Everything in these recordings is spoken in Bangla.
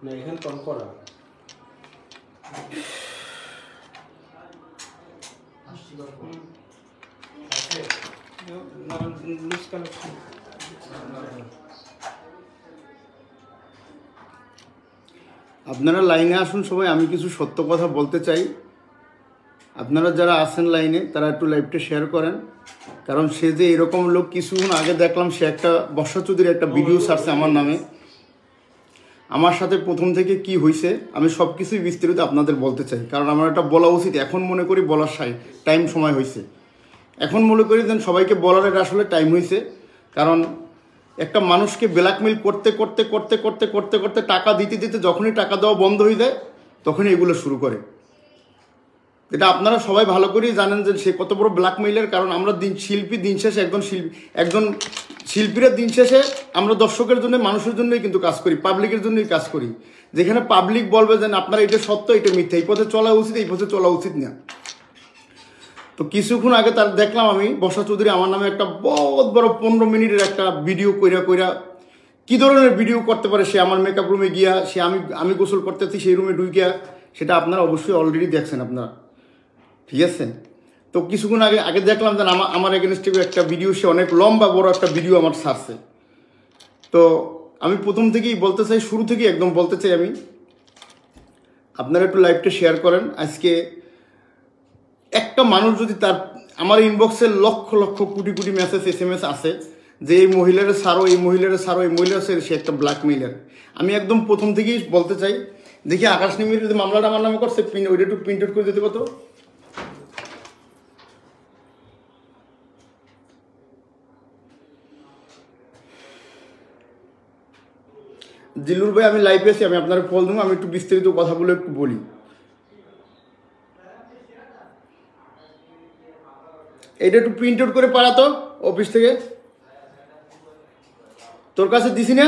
না এখানে কম করা আপনারা লাইনে আসুন সবাই। আমি কিছু সত্য কথা বলতে চাই। আপনারা যারা আছেন লাইনে তারা একটু লাইভটা শেয়ার করেন, কারণ সে যে এরকম লোক, কিছুক্ষণ আগে দেখলাম সে একটা বর্ষা চৌধুরীর একটা ভিডিও ছাড়ছে আমার নামে। আমার সাথে প্রথম থেকে কি হয়েছে আমি সব কিছুই বিস্তারিত আপনাদের বলতে চাই, কারণ আমার এটা বলা উচিত। এখন মনে করি বলার টাইম সময় হয়েছে। এখন মনে করি যেন সবাইকে বলার এটা আসলে টাইম হয়েছে। কারণ একটা মানুষকে ব্ল্যাকমেল করতে করতে করতে করতে করতে করতে টাকা দিতে দিতে যখনই টাকা দেওয়া বন্ধ হয়ে যায় তখনই এগুলো শুরু করে। এটা আপনারা সবাই ভালো করেই জানেন যে সে কত বড় ব্ল্যাকমেইলের। কারণ আমরা শিল্পী দিন শেষে একজন শিল্পীরা দিন শেষে আমরা দর্শকের জন্য, মানুষের জন্যই কিন্তু কাজ করি, পাবলিকের জন্যই কাজ করি। যেখানে পাবলিক বলবে যে আপনারা এটা সত্য, এটা মিথ্যা, এই পথে চলা উচিত, এই পথে চলা উচিত না। তো কিছুক্ষণ আগে তার দেখলাম আমি বর্ষা চৌধুরী আমার নামে একটা বহুত বড় 15 মিনিটের একটা ভিডিও কইরা কি ধরনের ভিডিও করতে পারে সে। আমার মেকআপ রুমে গিয়া সে আমি গোসল করতেছি সেই রুমে ঢুকিয়া, সেটা আপনারা অবশ্যই অলরেডি দেখছেন আপনারা, ঠিক আছে। তো কিছুক্ষণ আগে দেখলাম যে আমার এগেনস্টে একটা ভিডিও, সে অনেক লম্বা বড় একটা ভিডিও আমার ছাড়ছে। তো আমি প্রথম থেকেই বলতে চাই, শুরু থেকেই একদম বলতে চাই আমি, আপনারা একটু লাইভটা শেয়ার করেন। আজকে একটা মানুষ যদি আমার ইনবক্সে লক্ষ লক্ষ কোটি কোটি মেসেজ SMS আছে যে এই মহিলারা ছাড়ো, এই মহিলারা ছাড়ো, এই মহিলারা সে একটা ব্ল্যাকমেইলার। আমি একদম প্রথম থেকেই বলতে চাই, দেখি আকাশ নিমির যদি মামলাটা আমার নামে করছে, ওইটা একটু প্রিন্ট আউট করে দিতে কত। জিল্লুর ভাই আমি লাইভে আছি, আমি আপনার কল দেবো, আমি একটু বিস্তারিত কথা বলে একটু বলি। এটা একটু প্রিন্ট আউট করে পাঠাতো অফিস থেকে, তোর কাছে দিছি না,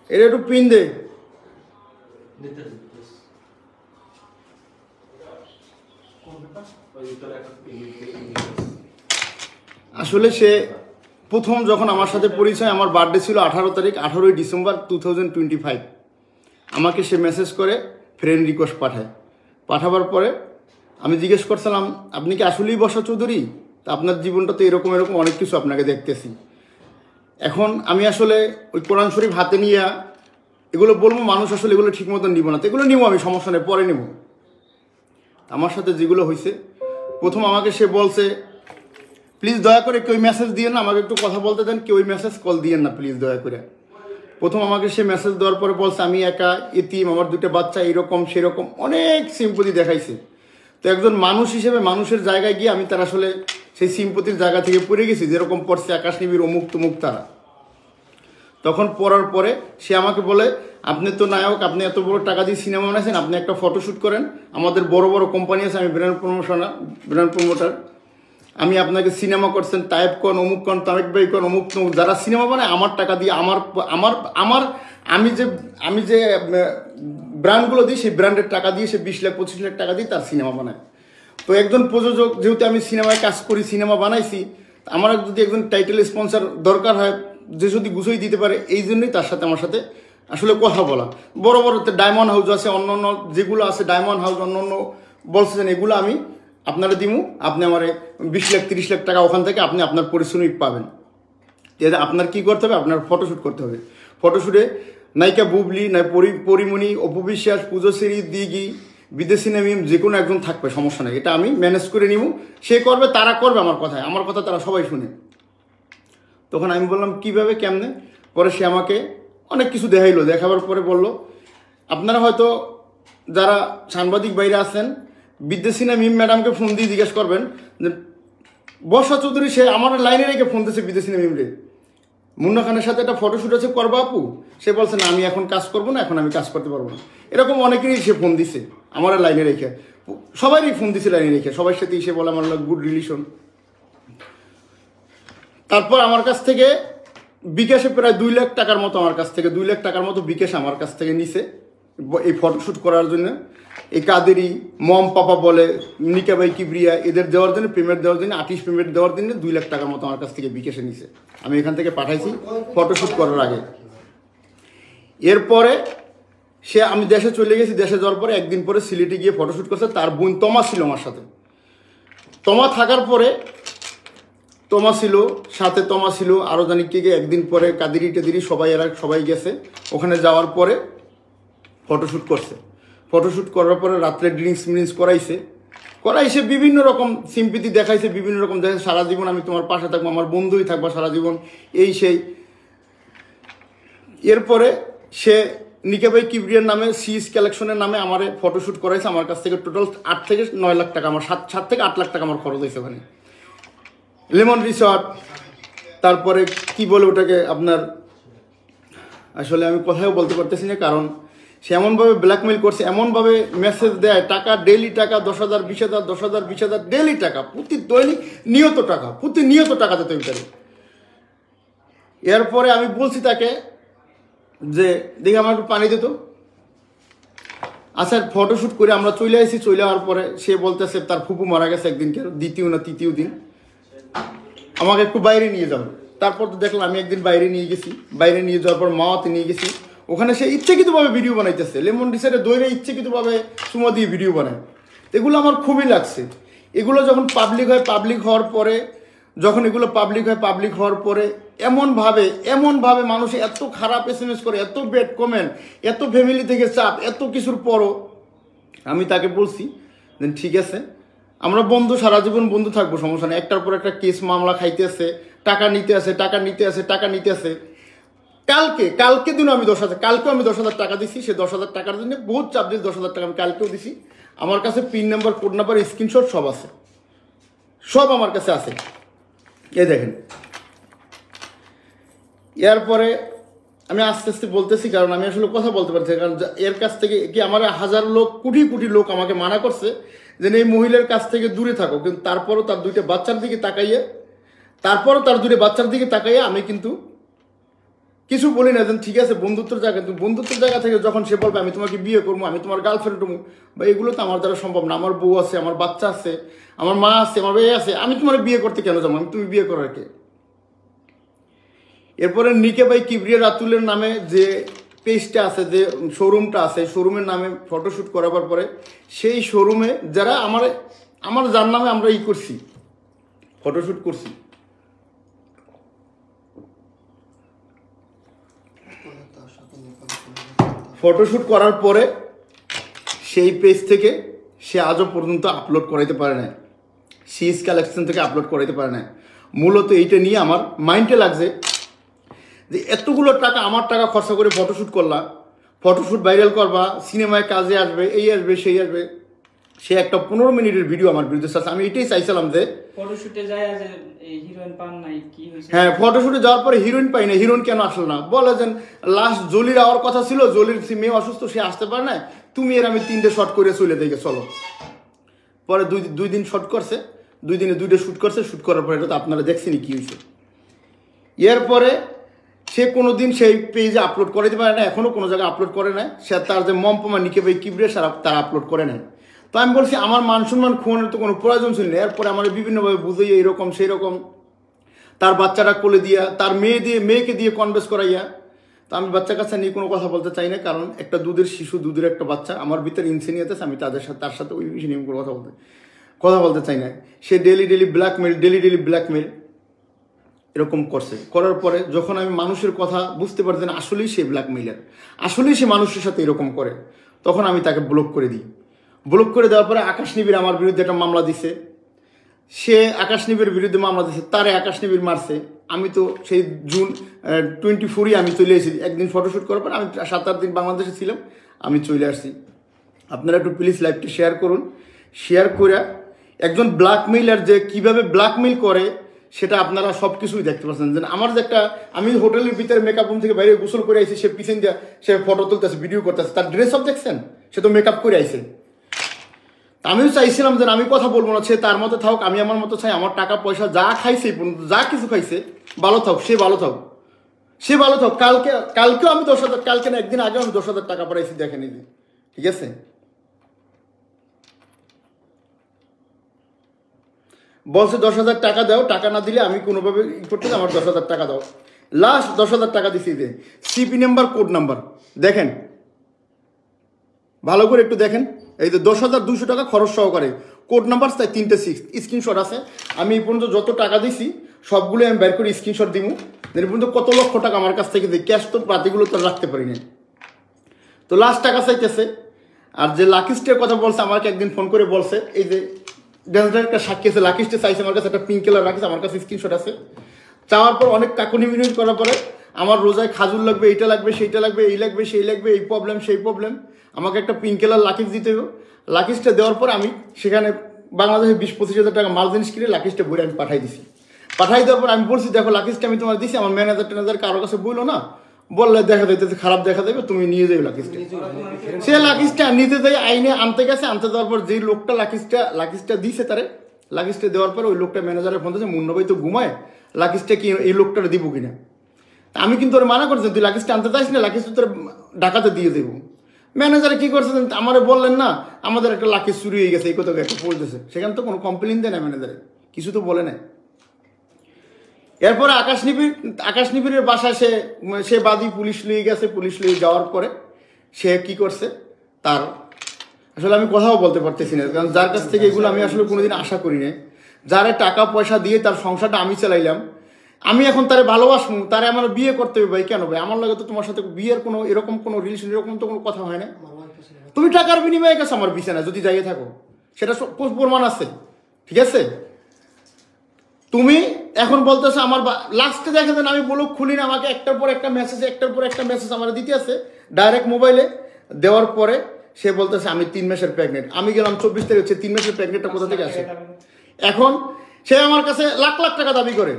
এটা একটু প্রিন্ট দে। আসলে সে প্রথম যখন আমার সাথে পরিচয়, আমার বার্থডে ছিল 18 তারিখ, 18ই ডিসেম্বর 2025। আমাকে সে মেসেজ করে ফ্রেন্ড রিকোয়েস্ট পাঠাবার পরে আমি জিজ্ঞেস করছিলাম আপনি কি আসলেই বর্ষা চৌধুরী? তা আপনার জীবনটা তো এরকম এরকম অনেক কিছু আপনাকে দেখতেছি। এখন আমি আসলে ওই কোরআন শরীফ হাতে নিয়ে এগুলো বলবো, মানুষ আসলে এগুলো ঠিক মতন নিব না, তো এগুলো নিব আমি, সমস্যা নেই, পরে নিব। আমার সাথে যেগুলো হয়েছে, প্রথম আমাকে সে বলছে প্লিজ দয়া করে কেউ মেসেজ দিয়েন না, আমাকে একটু কথা বলতে দেন, কেউ মেসেজ কল দিয়েন না প্লিজ দয়া করে। প্রথম আমাকে সে মেসেজ দেওয়ার পরে বলছে আমি একা, এতিম, আমার 2টা বাচ্চা, এরকম সেরকম অনেক সিম্পতি দেখাইছে। তো একজন মানুষ হিসেবে মানুষের জায়গায় গিয়ে আমি তার আসলে সেই সিম্পতির জায়গা থেকে পড়ে গেছি, যেরকম পড়ছে আকাশ নিবিড় অমুক তমুক তারা। তখন পড়ার পরে সে আমাকে বলে আপনি তো নায়ক, আপনি এত বড় টাকা দিয়ে সিনেমা বানাইছেন, আপনি একটা ফটোশ্যুট করেন, আমাদের বড় বড় কোম্পানি আছে, আমি ব্র্যান্ড প্রমোটার, আমি আপনাকে সিনেমা করছেন, টাইপ কন, অমুক কন, তারেক ভাই কন, অমুক তমুক, যারা সিনেমা বানায় আমার টাকা দিয়ে আমি যে ব্র্যান্ডগুলো দিই সেই ব্র্যান্ডের টাকা দিয়ে সে 20 লাখ 25 লাখ টাকা দিয়ে তার সিনেমা বানায়। তো একজন প্রযোজক, যেহেতু আমি সিনেমায় কাজ করি, সিনেমা বানাইছি, আমার যদি একজন টাইটেল স্পন্সর দরকার হয়, যে যদি গুছোই দিতে পারে, এই জন্যই তার সাথে আমার সাথে আসলে কথা বলা। বড় বড় ডায়মন্ড হাউস আছে, অন্য অন্য যেগুলো আছে ডায়মন্ড হাউস, অন্য অন্য বলছেন, এগুলো আমি আপনারা দিমু, আপনি আমার 20 লাখ 30 লাখ টাকা ওখান থেকে আপনি আপনার পরিশ্রমিক পাবেন। আপনার কি করতে হবে, আপনার ফটোশ্যুট করতে হবে। ফটোশ্যুটে নায়িকা বুবলি, নাই পরিমণি, অপবিশ্বাস, পূজশ্রী, দিঘি, বিদেশি নামিম, যে কোনো একজন থাকবে, সমস্যা নেই, এটা আমি ম্যানেজ করে নিব। সে করবে, তারা করবে আমার কথা তারা সবাই শুনে। তখন আমি বললাম কিভাবে কেমনে? পরে সে আমাকে অনেক কিছু দেখাবার পরে বলল আপনারা হয়তো যারা সাংবাদিক বাইরে আছেন, বিদেশি নামিম ম্যাডামকে ফোন দিয়ে জিজ্ঞেস করবেন যে বর্ষা চৌধুরী সে আমার লাইনে রেখে ফোন দিয়েছে বিদেশি নামিম রে, মুন্না খানের সাথে একটা ফটোশ্যুট আছে, করবা আপু? সে বলছে না আমি এখন কাজ করবো না, এখন আমি কাজ করতে পারবো না। এরকম অনেকেরই সে ফোন দিছে আমার লাইনে রেখে, সবারই ফোন দিছে লাইনে রেখে, সবার সাথে সে বলে আমার গুড রিলেশন। তারপর আমার কাছ থেকে বিকাশে প্রায় 2 লাখ টাকার মতো, আমার কাছ থেকে 2 লাখ টাকার মতো বিকাশ আমার কাছ থেকে নিছে। এই ফটোশ্যুট করার জন্য। এই কাদেরি মম পাপা বলে, নিকা ভাই কিবরিয়া, এদের দেওয়ার জন্য পেমেন্ট দেওয়ার জন্য, আর্টিস্ট পেমেন্ট দেওয়ার জন্য 2 লাখ টাকার মতো আমার কাছ থেকে বিকাশে নিছে। আমি এখান থেকে পাঠাইছি ফটোশ্যুট করার আগে। এরপরে আমি দেশে চলে গেছি। দেশে যাওয়ার পরে একদিন পরে সিলেটে গিয়ে ফটোশ্যুট করছে। তার বোন তমা ছিল আমার সাথে। তমা থাকার পরে তমা ছিল আরও জানি কে একদিন পরে কাদেরি টেদিরি সবাই গেছে। ওখানে যাওয়ার পরে ফটোশ্যুট করছে। ফটোশ্যুট করার পরে রাত্রে ড্রিঙ্কস করাইছে, বিভিন্ন রকম সিম্পিতি দেখাইছে, বিভিন্ন রকম দেখাইছে, সারা জীবন আমি তোমার পাশে থাকবো, আমার বন্ধুই থাকবো সারা জীবন, এই সেই। এরপরে সে নিকা ভাই কিবরিয়ার নামে সিএস কালেকশনের নামে আমার ফটোশ্যুট করাইছে। আমার কাছ থেকে টোটাল 8 থেকে 9 লাখ টাকা, আমার 7 থেকে 8 লাখ টাকা আমার খরচ হয়েছে ওখানে। লেমন রিসর্ট, তারপরে কি বলে ওটাকে আপনার, আসলে আমি কোথাও বলতে পারতেছি না, কারণ সে এমনভাবে ব্ল্যাকমেইল করছে, এমনভাবে মেসেজ দেয়, টাকা ডেইলি টাকা 10,000 20,000 10,000 20,000 ডেইলি টাকা, প্রতি দৈনিক প্রতিনিয়ত টাকা দিতে পারে। এরপরে আমি বলছি তাকে যে দেখি আমার একটু পানি দিত। আচ্ছা, ফটোশ্যুট করে আমরা চলে আসি। চলে যাওয়ার পরে সে বলতেছে তার ফুপু মারা গেছে একদিনকে, দ্বিতীয় না তৃতীয় দিন, আমাকে একটু বাইরে নিয়ে যাবো। তারপর তো দেখলাম আমি একদিন বাইরে নিয়ে গেছি। বাইরে নিয়ে যাওয়ার পর মাওয়াতে নিয়ে গেছি। ওখানে সে ইচ্ছাকৃতভাবে ভিডিও বানাইতেছে, লেমন রিসর্টে দৈরে ইচ্ছাকৃতভাবে চুমা দিয়ে ভিডিও বানায়। এগুলো আমার খুবই লাগছে। এগুলো যখন পাবলিক হয়, পাবলিক হওয়ার পরে এমনভাবে মানুষ এত খারাপ এসএমএস করে, এত ব্যাড কমেন্ট, এত ফ্যামিলি থেকে চাপ, এত কিছুর পরও আমি তাকে বলছি ঠিক আছে, আমরা বন্ধু, সারা জীবন বন্ধু থাকবো, সমস্যা নেই। একটার পর একটা কেস মামলা খাইতে টাকা নিতে আসে। কালকে দিনও আমি 10,000 টাকা দিছি। সে 10,000 টাকার জন্য বহুত চাপ দিয়েছি। 10,000 টাকা আমি কালকেও দিছি। আমার কাছে pin number, code number, screenshot সব আছে, সব আমার কাছে আছে। এই দেখেন। এরপরে আমি আস্তে আস্তে বলতেছি, কারণ আমি আসলে কথা বলতে পারছি, কারণ এর কাছ থেকে কি আমার হাজার লোক, কোটি লোক আমাকে মানা করছে যে এই মহিলার কাছ থেকে দূরে থাকো, কিন্তু তারপরও তার দুটো বাচ্চার দিকে তাকাইয়ে আমি কিন্তু কিছু বলি না। ঠিক আছে, বন্ধুত্বের জায়গা থেকে যখন সে বলবে আমি তোমাকে বিয়ে করবো, আমি তোমার গার্লফ্রেন্ড হবো, বা এগুলো তো আমার দ্বারা সম্ভব না। আমার বউ আছে, আমার বাচ্চা আছে, আমার মা আছে, আমার ভাই আছে, আমি তোমার বিয়ে করতে কেন যাবো? তুমি বিয়ে করার কে? এরপরে নিকা ভাই কিবরিয়া রাতুলের নামে যে পেজটা আছে, যে শোরুমটা আছে, শোরুমের নামে ফটোশ্যুট করাবার পরে সেই শোরুমে যারা আমার যার নামে আমরা করছি, ফটোশ্যুট করছি, ফটোশ্যুট করার পরে সেই পেজ থেকে সে আজও পর্যন্ত আপলোড করাইতে পারে না, সিএস কালেকশন থেকে আপলোড করাইতে পারে না। মূলত এইটা নিয়ে আমার মাইন্ডে লাগছে যে এতগুলো টাকা, আমার টাকা খরচা করে ফটোশ্যুট করলাম, ফটোশ্যুট ভাইরাল করবা, সিনেমায় কাজে আসবে, এই আসবে সেই আসবে, সে একটা 15 মিনিটের ভিডিও আমার বিরুদ্ধে আছে। আমি এটাই চাইছিলাম যে ফটোশুটে যায় যে হিরোইন পান নাই, কি হইছে? হ্যাঁ, ফটোশুটে যাওয়ার পরে হিরোইন পাই না। হিরোইন কেন আসলো না? বলে যে লাস্ট জলির আওয়ার কথা ছিল, জলির মেয়ে অসুস্থ, সে আসতে পারে না, তুমি এর আমি 3টে শট করে চলে দেখে চলো। পরে দুই দিন শট করছে, 2 দিনে 2টে শ্যুট করছে। শ্যুট করার পরে এটা তো আপনারা দেখছেনি কি হয়েছে। এরপরে সে কোনোদিন সেই পেজে আপলোড করাইতে পারে না, এখনও কোনো জায়গায় আপলোড করে না। সে তার যে মম্পমা নিকে ভাই কিবরিয়া তারা আপলোড করে নেয়। তো আমি বলছি আমার মান সম্মান খোয়ানোর তো কোনো প্রয়োজন ছিল না। এরপরে আমার বিভিন্নভাবে বুঝাইয়া এইরকম সেই রকম, তার বাচ্চাটা কোলে দিয়া, তার মেয়েকে দিয়ে কনভেন্স করাইয়া। তো আমি বাচ্চা কাচ্চা নিয়ে কোনো কথা বলতে চাই না, কারণ একটা দুধের শিশু, দুধের একটা বাচ্চা আমার ভিতরে ইনসিনিয়াতে আছে, আমি তার সাথে ওই বিষয় নিয়ে কথা বলতে চাই না। সে ডেলি ব্ল্যাকমেল এরকম করছে। করার পরে যখন আমি মানুষের কথা বুঝতে পারছি না আসলেই সে ব্ল্যাকমেইলার, আসলেই সে মানুষের সাথে এরকম করে, তখন আমি তাকে ব্লক করে দিই। ব্লক করে দেওয়ার পরে আকাশ নিবিড় আমার বিরুদ্ধে একটা মামলা দিছে। সে আকাশ নিবিড়ের বিরুদ্ধে মামলা দিছে, তারে আকাশ নিবিড় মারছে। আমি তো সেই জুন 24 আমি চলে এসেছি। একদিন ফটোশ্যুট করার পর আমি 7-8 দিন বাংলাদেশে ছিলাম, আমি চলে আসছি। আপনারা একটু প্লিজ লাইভটি শেয়ার করুন। শেয়ার করে একজন ব্ল্যাকমেইলার যে কীভাবে ব্ল্যাকমেইল করে সেটা আপনারা সব কিছুই দেখতে পাচ্ছেন। যে আমার যে একটা, আমি হোটেলের ভিতরে মেকআপ রুম থেকে বাইরে গোসল করে আইছি, সে পিছন দিয়ে সে ফটো তুলতেছে, ভিডিও করতেছে, তার ড্রেস সব দেখছেন, সে তো মেকআপ করে আইছে। আমিও চাইছিলাম যে আমি কথা বলবো না, সে তার মতো থাক, আমি আমার মতো চাই। আমার টাকা পয়সা যা খাইছে, যা কিছু খাইছে, ভালো থাক, সে ভালো থাক, সে ভালো থাক। কালকেও আমি 10,000, কালকে না একদিন আগে আমি 10,000 টাকা পাঠাইছি, দেখে নিবি, ঠিক আছে? বলছে 10,000 টাকা দাও, টাকা না দিলে আমি কোনোভাবে করতে, আমার 10,000 টাকা দাও। লাস্ট 10,000 টাকা দিছি। সিপি নাম্বার, কোড নাম্বার দেখেন, ভালো করে একটু দেখেন। এই যে 10,200 টাকা খরচ সহকারে, কোড নাম্বার তাই 3টে 6 স্ক্রিনশট আছে। আমি এই পর্যন্ত যত টাকা দিছি সবগুলো আমি বের করে স্ক্রিনশট দিব। এই পর্যন্ত কত লক্ষ টাকা আমার কাছ থেকে দিই, ক্যাশ তো পাতিগুলো তো রাখতে পারি না। তো লাস্ট টাকা চাইতেছে। আর যে লাকিস্টের কথা বলছে, আমাকে একদিন ফোন করে বলছে, এই যে ডেঞ্জার একটা সাক্ষী আছে, লাকিস্টে চাইছে আমার কাছে, একটা পিঙ্ক কালার রাখিছে, আমার কাছে স্ক্রিনশট আছে। চাওয়ার পর অনেক কাকুনি মিনিট করার পরে আমার রোজায় খাজুর লাগবে, এইটা লাগবে, সেইটা লাগবে, এই লাগবে, সেই লাগবে, এই প্রবলেম, সেই প্রবলেম, আমাকে একটা পিঙ্ক কালার লাকিস দিতে হবে। লাকিসটা দেওয়ার পর আমি সেখানে বাংলাদেশে 20-25 হাজার টাকা মাল জিনিস কিনে লাকিসটা বইরে আমি পাঠাই দিছি। পাঠাই দেওয়ার পর আমি বলছি, দেখো লাকিসটা আমি তোমার দিছি, আমার ম্যানেজার কারোর কাছে বললো না, বললে দেখা যাইতেছে খারাপ দেখা দেবে, তুমি নিয়ে যাবে লাকিসটা। সে লাকিসটা নিতে দেয়, আইনে আনতে গেছে, আনতে দেওয়ার পর যেই লোকটা লাকিসটা দিছে তারে, লাকিসটা দেওয়ার পর ওই লোকটা ম্যানেজারের ফোন দিয়েছে, মুন্না ভাই তো ঘুমায়, লাকিসটা কি এই লোকটা দিব কিনা। আমি কিন্তু ওর মানা করছি, তুই লাকিসটা আনতে চাইস না, লাকিসটা তোর ঢাকাতে দিয়ে দেবো। ম্যানেজারে কি করছে, আমারে বললেন না আমাদের একটা লাকিস চুরি হয়ে গেছে, এই কথা একটা বলতেছে। সেখানে তো কোনো কমপ্লেন দেয় না ম্যানেজারে, কিছু তো বলে না। এরপরে আকাশনিবিরের বাসায় সে বাদী পুলিশ লিয়ে গেছে। পুলিশ লিয়ে যাওয়ার পরে সে কি করছে, তার আসলে আমি কথাও বলতে পারতেছি না, কারণ যার কাছ থেকে এগুলো আমি আসলে কোনোদিন আশা করি না। যারা টাকা পয়সা দিয়ে তার সংসারটা আমি চালাইলাম, আমি এখন তারে ভালোবাসবো, তারে আমার বিয়ে করতে হবে। ভাই কেন ভাই, আমার লাগে তো তোমার সাথে বিয়ের কোনো এরকম কোনো রিলেশন, এরকম তো কোনো কথা হয় না। তুমি টাকার বিনিময়ে গেছো আমার বিছানা, যদি যাইয়ে থাকো সেটা প্রমাণ আছে, ঠিক আছে? তুমি এখন বলতেছো আমার লাস্টে দেখে দেন, আমি বলো খুলি না, আমাকে একটার পর একটা মেসেজ আমার দিতে আছে ডাইরেক্ট মোবাইলে। দেওয়ার পরে সে বলতেছে আমি 3 মাসের প্রেগনেন্ট। আমি গেলাম 24 তারিখ, হচ্ছে 3 মাসের প্রেগনেন্টটা কোথা থেকে আসে? এখন সে আমার কাছে লাখ টাকা দাবি করে,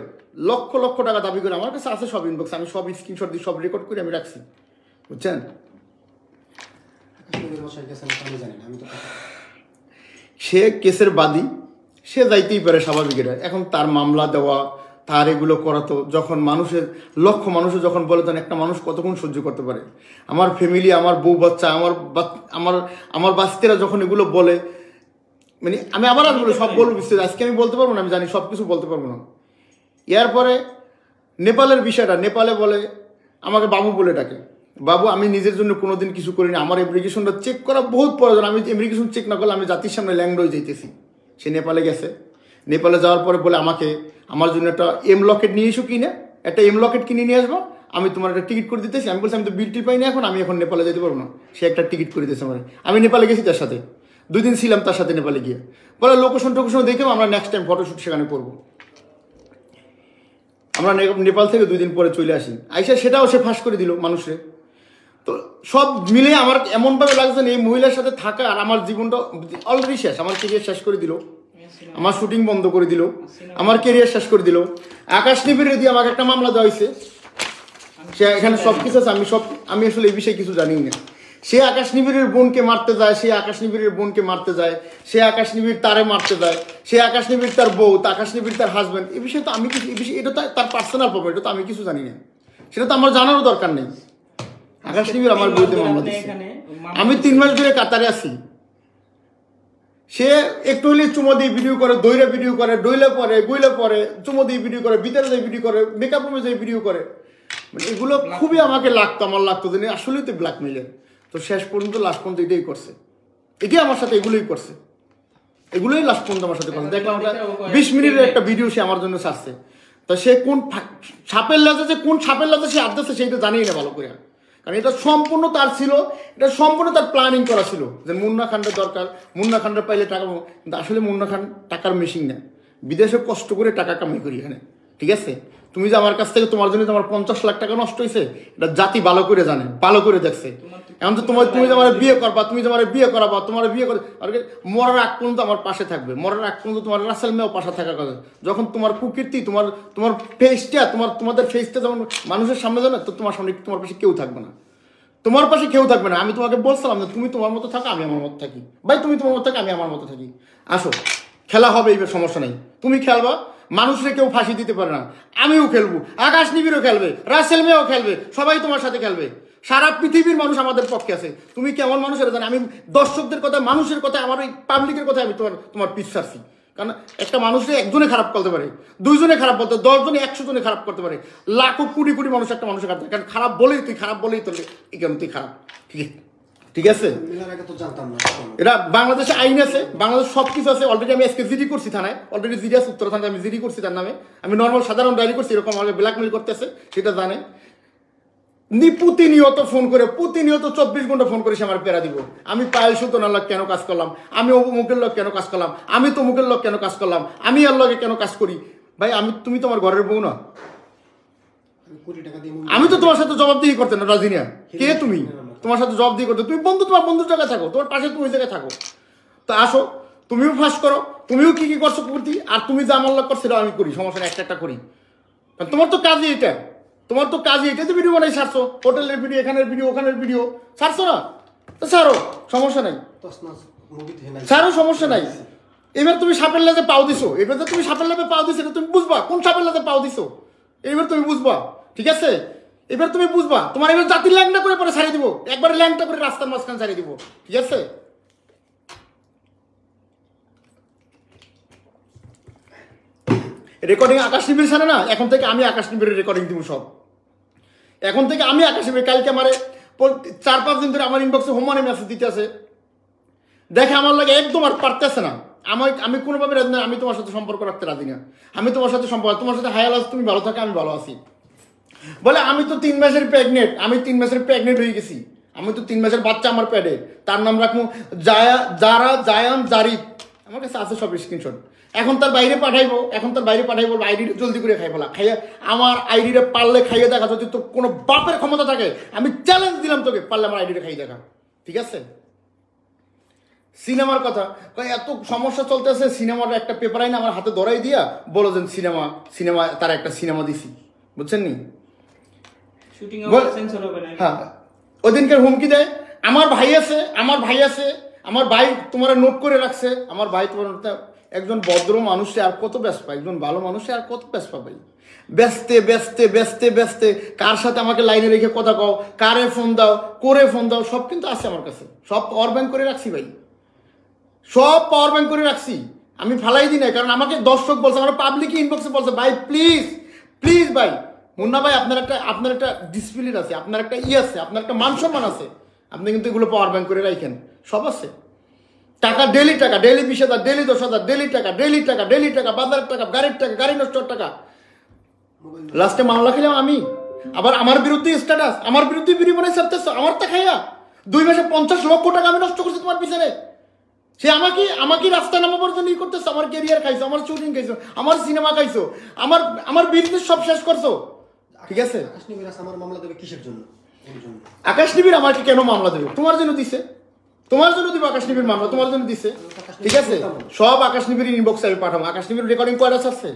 লক্ষ টাকা দাবি করে। আমার কাছে আছে সব ইনবক্স, আমি সব স্ক্রিনশট দিই, সব রেকর্ড করে আমি রাখছি, বুঝছেন? সে কেসের বাদী, সে যাইতেই পারে, স্বাভাবিক এটা। এখন তার মামলা দেওয়া, তার এগুলো করা, তো যখন লক্ষ মানুষের যখন বলে, তখন একটা মানুষ কতক্ষণ সহ্য করতে পারে? আমার ফ্যামিলি, আমার বউ বাচ্চা, আমার বাচ্চারা যখন এগুলো বলে, মানে আমি আবার বলি সব বলবো বিস্তারিত, আজকে আমি বলতে পারবো না, আমি জানি সব কিছু বলতে পারবো না। এরপরে নেপালের বিষয়টা, নেপালে বলে আমাকে বাবু বলে ডাকে। বাবু, আমি নিজের জন্য কোনোদিন কিছু করিনি, আমার ইমিগ্রেশনটা চেক করা বহুত প্রয়োজন, আমি ইমিগ্রেশন চেক না করলে আমি জাতির সামনে ল্যাংড হয়ে যাইতেছি। সে নেপালে গেছে, নেপালে যাওয়ার পরে বলে আমাকে আমার জন্য একটা লকেট নিয়ে এসো, কিনে একটা লকেট কিনে নিয়ে আসবো, আমি তোমার একটা টিকিট করে দিতেছি। আমি বলছি আমি তো বিলটি পাইনি, আমি এখন নেপালে যেতে পারবো না। সে একটা টিকিট করে দিতেছে আমার। আমি নেপালে গেছি তার সাথে, 2 দিন ছিলাম তার সাথে নেপালে গিয়ে। বলে লোকেশন দেখেও আমরা নেক্সট টাইম ফটোশ্যুট সেখানে করবো। আমরা নেপাল থেকে 2 দিন পরে চলে আসি, আইসা সেটাও সে ফাঁস করে দিল মানুষের। তো সব মিলে আমার এমনভাবে লাগছে এই মহিলার সাথে থাকা আর আমার জীবনটা অলরেডি শেষ। আমার কেরিয়ার শেষ করে দিল, আমার শুটিং বন্ধ করে দিল, আমার কেরিয়ার শেষ করে দিল। আকাশনিবিড়ে দিয়ে আমাকে একটা মামলা দেওয়া হয়েছে, সে এখানে সব কিছু আছে, আমি আসলে এই বিষয়ে কিছু জানি না। সে আকাশনিবিড়ের বোনকে মারতে যায়, সে আকাশনিবিড় তারে মারতে যায়, সে আকাশনিবিড় তার বউ, আকাশনিবিড় তার হাজব্যান্ড। এই বিষয়ে তো আমি কিছু, এই বিষয়ে এটা তো তার পার্সোনাল প্রবলেম, এটা তো আমি কিছু জানি না, সেটা তো আমার জানারও দরকার নেই। আকাশনিবিড় আমার বিরুদ্ধে মামলা দিচ্ছে, আমি 3 মাস ধরে কাতারে আছি। সে একটু হলে চুমো দিয়ে ভিডিও করে, দইরা ভিডিও করে, ডইলে পরে, গুইলে পরে, চুমো দিয়ে ভিডিও করে, ভিতরে যাই ভিডিও করে, মেকআপ রুমে যাই ভিডিও করে। মানে এগুলো খুবই আমাকে আমার লাগতো যে আসলেই তো ব্ল্যাকমেইলের। তো শেষ পর্যন্ত লাস্ট পর্যন্ত এটাই করছে, এটাই আমার সাথে এগুলোই করছে, এগুলোই লাস্ট পর্যন্ত আমার সাথে করছে। দেখলাম 20 মিনিটের একটা ভিডিও সে আমার জন্য ছাড়ছে। তো সে কোন সাপের লাজে সে আদতেছে সেইটা জানিই না ভালো করে, কারণ এটা সম্পূর্ণ তার ছিল, এটা সম্পূর্ণ তার প্ল্যানিং করা ছিল যে মুন্না খানটা দরকার, মুন্না খানটা পাইলে টাকা। কিন্তু আসলে মুন্না খান টাকার মেশিন না, বিদেশে কষ্ট করে টাকা কামাই করি এখানে, ঠিক আছে? তুমি যে আমার কাছ থেকে তোমার জন্য তোমার 50 লাখ টাকা নষ্ট হয়েছে, এটা জাতি ভালো করে জানে, ভালো করে দেখছে। এখন তো তুমি যে আমার বিয়ে করবা, তোমার বিয়ে করে মরার আগ পর্যন্ত আমার পাশে থাকবে, মরার আগ পর্যন্ত তোমার রাসেল মেয়েও পাশে থাকার কথা। যখন তোমার কুকীর্তি, তোমার ফেসটা, তোমাদের ফেসটা যখন মানুষের সামনে যাবে, তো তোমার সামনে তোমার পাশে কেউ থাকবে না, তোমার পাশে কেউ থাকবে না। আমি তোমাকে বলছিলাম যে তুমি তোমার মতো থাকো, আমি আমার মতো থাকি। ভাই তুমি তোমার মতো থাকো, আমি আমার মতো থাকি। আসো খেলা হবে, এবার সমস্যা নেই। তুমি খেলবা, মানুষরে কেউ ফাঁসি দিতে পারে না। আমিও খেলবো, আকাশ নিবিড়ও খেলবে, রাসেল মেয়েও খেলবে, সবাই তোমার সাথে খেলবে। সারা পৃথিবীর মানুষ আমাদের পক্ষে আছে। তুমি কেমন মানুষ এটা জানি। আমি দর্শকদের কথা, মানুষের কথা, আমার ওই পাবলিকের কথা আমি তোমার পিছ ছাড়ছি। কারণ একটা মানুষে একজনে খারাপ করতে পারে, দুইজনে খারাপ বলতে, 10 জনে 100 জনে খারাপ করতে পারে, লাখো কোটি কোটি মানুষ একটা মানুষের খারাপ। কারণ খারাপ বলেই তোর কেন তুই খারাপ। ঠিক আছে, এটা বাংলাদেশে আইন আছে, বাংলাদেশ সব কিছু আছে। অলরেডি আমি আজকে জিডি করছি থানায়, অলরেডি জিডি আছে উত্তর থানায়, আমি জিডি করছি তার নামে। আমি নর্মাল সাধারণ ডায়েরি করছি, এরকম আমাকে ব্ল্যাকমেল করতেছে সেটা জানে। প্রতিনিয়ত ফোন করে, প্রতিনিয়ত 24 ঘন্টা ফোন করে সে আমার পেরা দিব। আমি পায়েল সুলতান আল্লাহ কেন কাজ করলাম, আমি অমুকের লোক কেন কাজ করলাম, আমি তো মুখের লোক কেন কাজ করলাম, আমি আল্লাহকে কেন কাজ করি। ভাই তুমি তোমার ঘরের বউ না? আমি তো তোমার সাথে জবাবদিহি করতে না রাজি না। কে তুমি? তোমার সাথে জবাবদিহি করতে তুমি বন্ধু, তোমার বন্ধুর জায়গায় থাকো, তোমার পাশে তুমি ওই জায়গায় থাকো। তো আসো, তুমিও ফাঁস করো, তুমিও কি কি করছো করতি, আর তুমি যা আমার লোক করছো সেটাও আমি করি, সমস্যা নেই, একটা করি। তোমার তো কাজই এটা, তোমার তো কাজই এটা যে ভিডিও বানাই ছাড়ছো, হোটেলের ভিডিও, এখানের ভিডিও, ওখানের ভিডিও ছাড়ছো না, তো ছাড়ো, সমস্যা নাই, ছাড়ো, সমস্যা নাই। এবার তুমি সাপের লাজে পাও দিছো, এবার যে তুমি সাপের লাজে পাও দিছো এটা তুমি বুঝবা কোন সাপের লাজে পাও দিছো, এবার তুমি বুঝবা। ঠিক আছে, এবার তুমি বুঝবা। তোমার এবার জাতির ল্যাংটা করে পরে ছাড়িয়ে দিব, একবারে ল্যাংটা করে রাস্তার মাঝখানে ছাড়িয়ে দিব। ঠিক আছে, রেকর্ডিং আকাশ নিবিড় ছাড়ে না, এখন থেকে আমি আকাশ নিবিড়ের রেকর্ডিং দিব সব। এখন থেকে আমি আকাশ নিবিড়, কালকে আমার 4-5 দিন ধরে আমার ইনবক্সে হোমানে মেসেজ দিতে আছে, দেখে আমার লাগে একদম আর পারতেছে না। আমি কোনোভাবে রাজি না, আমি তোমার সাথে সম্পর্ক রাখতে রাজি না। আমি তোমার সাথে সম্পর্ক, তোমার সাথে হায়াল আছি, তুমি ভালো থাকো, আমি ভালো আছি। বলে আমি তো 3 মাসের প্রেগনেন্ট, আমি 3 মাসের প্রেগনেন্ট হয়ে গেছি, আমি তো 3 মাসের বাচ্চা আমার পেটে, তার নাম রাখবো জায়ান জারিফ। আমার কাছে আছে সব স্ক্রিনশট। এখন তার বাইরে পাঠাইবো, আইডিটা জলদি করে খাই ফেলা, খাইয়া আমার আইডিটা পারলে খাইয়ে দেখা। যদি তোর কোনো বাপের ক্ষমতা থাকে, আমি চ্যালেঞ্জ দিলাম তোকে, পারলে আমার আইডিটা খাইয়ে দেখা। ঠিক আছে, সিনেমার কথা এত সমস্যা চলতেছে, সিনেমার একটা পেপার আইনে আমার হাতে ধরাই দিয়া বলো যে সিনেমা তার একটা সিনেমা দিছি, বুঝছেন নি? হ্যাঁ, ওই দিনকার হুমকি দেয়। আমার ভাই আছে, আমার ভাই তোমার নোট করে রাখছে, আমার ভাই তোমার একজন ভদ্র মানুষে আর কত ব্যস্ত পায়, একজন ভালো মানুষে আর কত ব্যস্ত পাই, ব্যস্তে কার সাথে আমাকে লাইনে রেখে কথা কও, কারে ফোন দাও, করে ফোন দাও, সব কিন্তু আছে আমার কাছে, সব পাওয়ার ব্যাংক করে রাখছি ভাই, সব পাওয়ার ব্যাংক করে রাখছি। আমি ফালাই দিই না, কারণ আমাকে দর্শক বলছে, আমার পাবলিক ইনবক্সে বলছে, ভাই প্লিজ ভাই মুন্না ভাই, আপনার একটা ডিসিপ্লিন আছে, আপনার একটা আছে, আপনার একটা মান সম্মান আছে, আপনি কিন্তু এগুলো পাওয়ার ব্যাংক করে রাখেন, সব আছে। টাকা ডেলি 20,000, ডেলি 10,000, ডেলি টাকা, বাজারের টাকা, গাড়ির টাকা, গাড়ি নষ্টর টাকা। লাস্টে মামলা খেলাম আমি, আবার আমার বিরুদ্ধে স্ট্যাটাস, আমার বিরুদ্ধে ভিডিও বানাই ছাড়তেছ, আমার টা খাইয়া 2 মাসে 50 লক্ষ টাকা আমি নষ্ট করছি তোমার পিছনে। সে আমাকে রাস্তায় নামাবার জন্য করতেছো, আমার ক্যারিয়ার খাইছো, আমার শুটিং খাইছো, আমার সিনেমা খাইছো, আমার বিজনেস সব শেষ করছো। ঠিক আছে, আমার মামলা দেবে কিসের জন্য? আকাশ নিবিড় আমাকে কেন মামলা দেবে? তোমার জন্য দিছে, তোমার জন্য দিব আকাশ নিবিড় মামলা, তোমার জন্য দিছে। ঠিক আছে, সব আকাশ নিবিড় ইনবক্সে আমি পাঠাবো। আকাশ নিবিড় রেকর্ডিং কয়টা ছাড়ছে,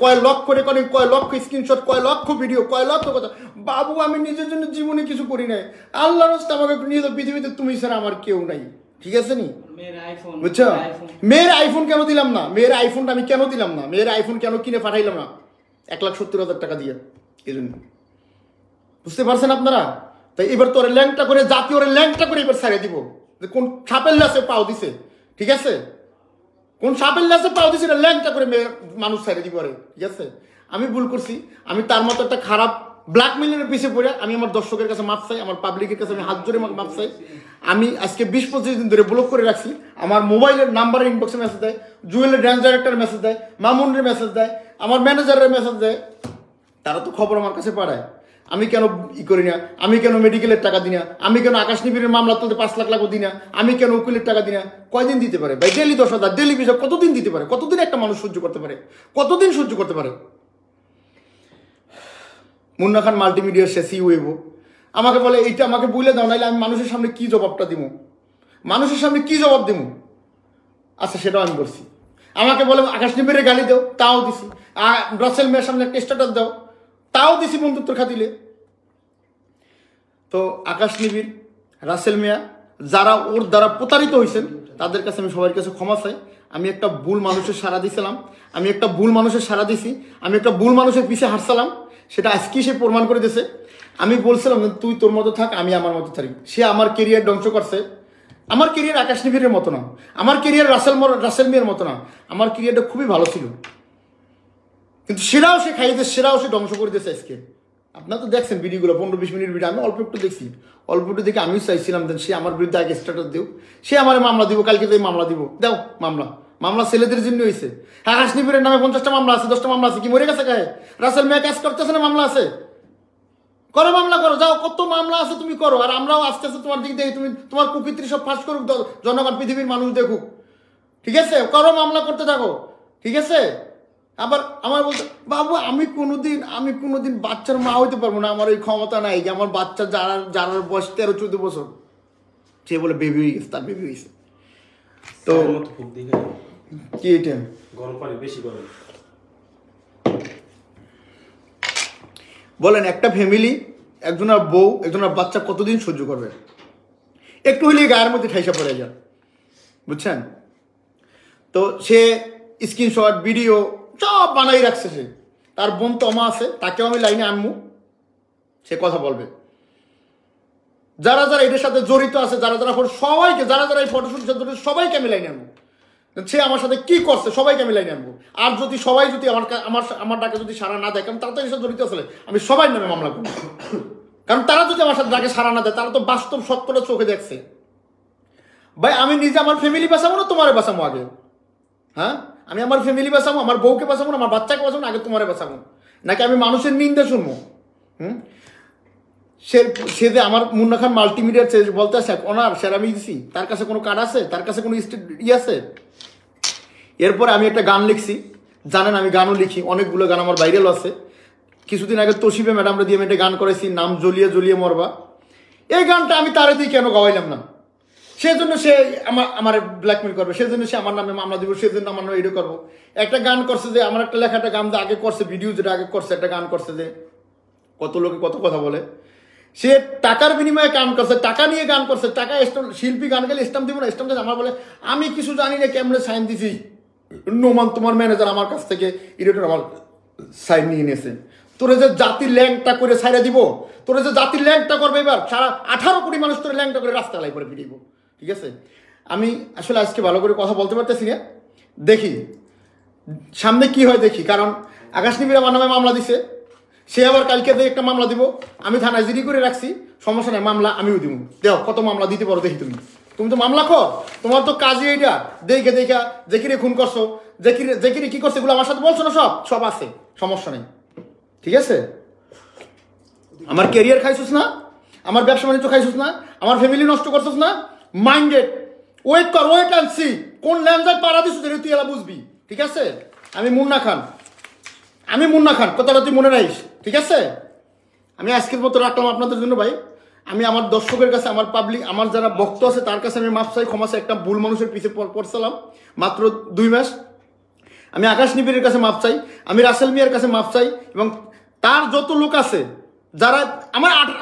কয় লক্ষ রেকর্ডিং, কয় লক্ষ স্ক্রিনশট, কয় লক্ষ ভিডিও, কয় লক্ষ কথা। বাবু আমি নিজের জন্য জীবনে কিছু করি নাই, আল্লাহর রাস্তা আমাকে নিয়ে তো পৃথিবীতে তুমি ছাড়া আমার কেউ নাই। ঠিক আছে নি, বুঝছো? মেয়ের আইফোন কেন দিলাম না, মেয়ের আইফোনটা আমি কেন দিলাম না, মেয়ের আইফোন কেন কিনে পাঠাইলাম না 1,70,000 টাকা দিয়ে, এই জন্য। বুঝতে পারছেন আপনারা? তাই এবার তোর ল্যাংটা করে, জাতীয় ল্যাংটা করে এবার ছাড়িয়ে দিব যে কোন সাপের লাশে পাও দিছে। ঠিক আছে, কোন সাপের লাশে পাও দিছে এটা ল্যাংটা করে মানুষ ছাড়িয়ে দিব। ঠিক আছে, আমি ভুল করছি, আমি তার মতো একটা খারাপ ব্ল্যাকমেলের পিছিয়ে পড়ে আমি আমার দর্শকের কাছে মাপ চাই, আমার পাবলিকের কাছে আমি হাত জোরে মাপ চাই। আমি আজকে 20-25 দিন ধরে ব্লক করে রাখছি। আমার মোবাইলের নাম্বারে ইনবক্সে মেসেজ দেয়, জুয়েলের ড্যান্স ডাইরেক্টর মেসেজ দেয়, মামুনের মেসেজ দেয়, আমার ম্যানেজারের মেসেজ দেয়, তারা তো খবর আমার কাছে পাঠায়। আমি কেন করি না, আমি কেন মেডিকেলের টাকা দিই না, আমি কেন আকাশ নিবিড়ের মামলা তুলতে 5 লাখ দিই না, আমি কেন উকিলের টাকা দিই না? কয়দিন দিতে পারে ভাই? ডেলি 10,000, ডেলি 20,000, কতদিন দিতে পারে? কতদিন একটা মানুষ সহ্য করতে পারে? কতদিন সহ্য করতে পারে? মুন্না খান মাল্টিমিডিয়ার সে সিইও আমাকে বলে এইটা আমাকে বলে দাও, নাইলে আমি মানুষের সামনে কি জবাবটা দিব, মানুষের সামনে কি জবাব দিব? আচ্ছা, সেটাও আমি বলছি। আমাকে বলে আকাশ নিবিড়ের গালি দাও, তাও দিছি। রাসেল মেয়ের সামনে একটা স্ট্যাটাস দাও, তাও দিছি বন্ধুত্বের খাতিলে। তো আকাশ নিবিড়, রাসেল মিয়া, যারা ওর দ্বারা প্রতারিত হয়েছেন তাদের কাছে আমি সবার কাছে ক্ষমা চাই। আমি একটা ভুল মানুষের সাড়া দিছিলাম, আমি একটা ভুল মানুষের সাড়া দিছি, আমি একটা ভুল মানুষের পিছে হাঁটছিলাম, সেটা আজকেই সে প্রমাণ করে দিয়েছে। আমি বলছিলাম তুই তোর মতো থাক, আমি আমার মতো থাকি। সে আমার কেরিয়ার ধ্বংস করছে। আমার কেরিয়ার আকাশ নিবিড়ের মতো না, আমার কেরিয়ার রাসেল মিয়ার মতো না, আমার কেরিয়ারটা খুবই ভালো ছিল, কিন্তু সেটাও সে খাইয়েছে, সেটাও সে ধ্বংস করে দিয়েছে আজকে। আপনারা তো দেখছেন ভিডিওগুলো, 15-20 মিনিট ভিডিও, আমি অল্প একটু দেখছি, অল্প একটু দেখে আমিও চাইছিলাম দেন সে আমার বিরুদ্ধে আগে স্ট্যাটাস দিও, সে আমার মামলা দিব, কালকে তো মামলা দিব, দাও মামলা ছেলেদের জন্য হয়েছে। আকাশ নিবিড়ের নামে 50টা মামলা আছে, 10টা মামলা আছে, কি মরে গেছে গায়ে? রাসেল মিয়া কাজ করতেছে না, মামলা আছে, করো মামলা করো, যাও, কত মামলা আছে তুমি করো। আর আমরাও আস্তে আস্তে তোমার দিকে দেখি, তুমি তোমার কুকৃত্রি সব ফাঁস করুক, জনগণ পৃথিবীর মানুষ দেখুক, ঠিক আছে? করো, মামলা করতে থাকো, ঠিক আছে? আবার আমার বলতে, বাবু আমি কোনোদিন বাচ্চার মা হইতে পারবো না, আমার ওই ক্ষমতা নাই যে আমার বাচ্চা যার বয়স 13-14 বছর, সে বলে বেবি হয়ে গেছে, তার বেবি হয়েছে। তো কি এটা গরম পানি বেশি গরম। বলেন, একটা ফ্যামিলি, একজনের বউ, একজনের বাচ্চা কতদিন সহ্য করবে? একটু হইলে গায়ের মধ্যে ঠাইসা পড়ে যান, বুঝছেন? তো সে স্ক্রিনশট ভিডিও সব বানাই রাখছে। সে, তার বোন তমা আছে, তাকেও আমি লাইনে আনবো, সে কথা বলবে। যারা যারা এটার সাথে জড়িত আছে, যারা সবাইকে, যারা এই ফটোশুটের সাথে জড়িত, সবাইকে আমি লাইনে আনবো। সে আমার সাথে কি করছে সবাইকে আমি লাইনে আনবো। আর যদি সবাই যদি আমার ডাকে যদি সাড়া না দেয়, কারণ তারা তো এর সাথে জড়িত আসলে, আমি সবাই নামে মামলা করবো। কারণ তারা যদি আমার সাথে ডাকে সাড়া না দেয়, তারা তো বাস্তব সত্যটা চোখে দেখছে। ভাই আমি নিজে আমার ফ্যামিলি বাঁচাবো না তোমারে বাঁচাবো আগে? হ্যাঁ, আমি আমার ফ্যামিলি বাঁচাবো, আমার বউকে বাঁচাবো না, আমার বাচ্চাকে বাঁচাবো না, আগে তোমারে বাঁচাবো? নাকি আমি মানুষের নিন্দা শুনবো? সে যে আমার মুন্না খান মাল্টিমিডিয়ার বলতে আছে ওনার স্যার আমি দিছি, তার কাছে কোনো কার্ড আছে, তার কাছে কোনো আছে? এরপরে আমি একটা গান লিখছি, জানেন আমি গানও লিখি, অনেকগুলো গান আমার ভাইরাল আছে। কিছুদিন আগে তোশিবে ম্যাডামরা দিয়ে আমি একটা গান করেছি, নাম জ্বলিয়ে জ্বলিয়ে মরবা। এই গানটা আমি তারে দিয়ে কেন গাওয়াইলাম না? সেজন্য সে আমার ব্ল্যাকমেল করবে, সেজন্য সে আমার নামে মামলা দিব, সেজন্য আমার নামে এটা করবো। একটা গান করছে যে আমার একটা লেখা, একটা গান আগে করছে, ভিডিও যেটা আগে করছে, একটা গান করছে যে কত লোকে কত কথা বলে। সে টাকার বিনিময়ে গান করছে, টাকা নিয়ে গান করছে, টাকা শিল্পী গান গেলে স্টাম্প দিব না, স্টাম্প আমার বলে আমি কিছু জানি না, কেমনে সাইন দিছি, নোমান তোমার ম্যানেজার আমার কাছ থেকে এডিটর আমার সাইন নিয়ে নিয়েছে। তোরে যে জাতির ল্যাংটা করে ছাইরা দিব, তোরে যে জাতির ল্যাংটা করবে, এবার সারা 18 কোটি মানুষ তোরে ল্যাংটা করে রাস্তা লাই করে পিটিব, ঠিক আছে? আমি আসলে আজকে ভালো করে কথা বলতে পারতেছি না, দেখি সামনে কি হয় দেখি। কারণ আকাশ নিবিড় আমার নামে মামলা দিছে, সে আবার কালকে একটা মামলা দিব, আমি থানায় জিডি করে রাখছি, সমস্যা নাই, মামলা আমিও দিব। দেখো কত মামলা দিতে পারো দেখি। তুমি তো মামলা কর, তোমার তো কাজই এইটা। দেখে জেকিরে খুন করছো, জেকিরে কি করছে এগুলো আমার সাথে বলছো না, সব আছে, সমস্যা নেই, ঠিক আছে? আমার ক্যারিয়ার খাইছিস না, আমার ব্যবসা বাণিজ্য খাইছিস না, আমার ফ্যামিলি নষ্ট করছিস না, মাইন্ডেড, ওয়েট অ্যান্ড সি কোন ল্যান্ডার পাড়া দিস তুই এলা বুঝবি, ঠিক আছে? আমি মুন্না খান, কথাটা তুই মনে রাখিস, ঠিক আছে? আমি আজকের মতো রাখলাম আপনাদের জন্য ভাই। আমি আমার দর্শকের কাছে, আমার পাবলিক, আমার যারা ভক্ত আছে তার কাছে আমি মাপ চাই, ক্ষমা চাই। একটা ভুল মানুষের পিছে পড়ছিলাম মাত্র 2 মাস। আমি আকাশ নিবিড়ের কাছে মাপ চাই, আমি রাসেল মিয়ার কাছে মাপ চাই, এবং তার যত লোক আছে যারা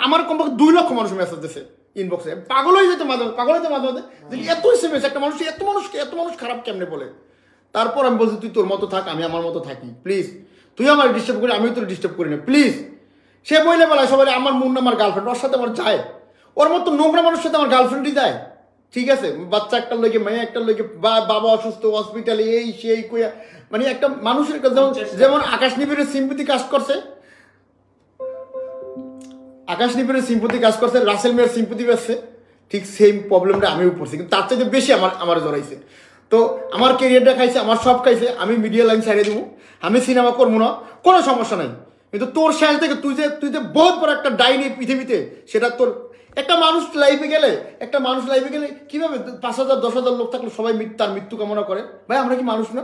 আমার কমপক্ষে 2 লক্ষ মানুষ মেসেজ দিয়েছে ইনবক্সে। পাগল হয়ে যেতে মাঝে মাঝে এত এসএমএস, একটা মানুষ এত মানুষ খারাপ কেমনে বলে। তারপর আমি বলছি তুই তোর মতো থাক, আমি আমার মতো থাকি, প্লিজ। তুই আমার ডিস্টার্ব করি, আমিও তোর ডিস্টার্ব করি না, প্লিজ। সে বইলে বলায় সবাই আমার মুন্না আমার গার্লফ্রেন্ড, ওর সাথে আমার যায়, ওর মতো নোংরা মানুষের সাথে আমার গার্লফ্রেন্ডই যায়, ঠিক আছে? বাচ্চা একটার লেগে, মেয়ে একটার লেগে, বাবা অসুস্থ, হসপিটালে, এই সেই কইয়া, মানে একটা মানুষের কাছে যেমন আকাশ নিবিড়ের সিম্পথি কাজ করছে, রাসেল মিয়ার সিম্পথি পাচ্ছে, ঠিক সেম প্রবলেমটা আমিও পড়ছি, কিন্তু তার চাইতে বেশি আমার জড়াইছে। তো আমার কেরিয়ারটা খাইছে, আমার সব খাইছে, আমি মিডিয়া লাইন ছাড়িয়ে দেবো, আমি সিনেমা করবো না, কোনো সমস্যা নাই। কিন্তু তোর শেষ থেকে তুই যে বহুত বড় একটা ডাইনি পৃথিবীতে, সেটা তোর একটা মানুষ লাইফে গেলে কিভাবে 5,000 10,000 লোক থাকলে সবাই তার মৃত্যু কামনা করে? ভাই আমরা কি মানুষ না?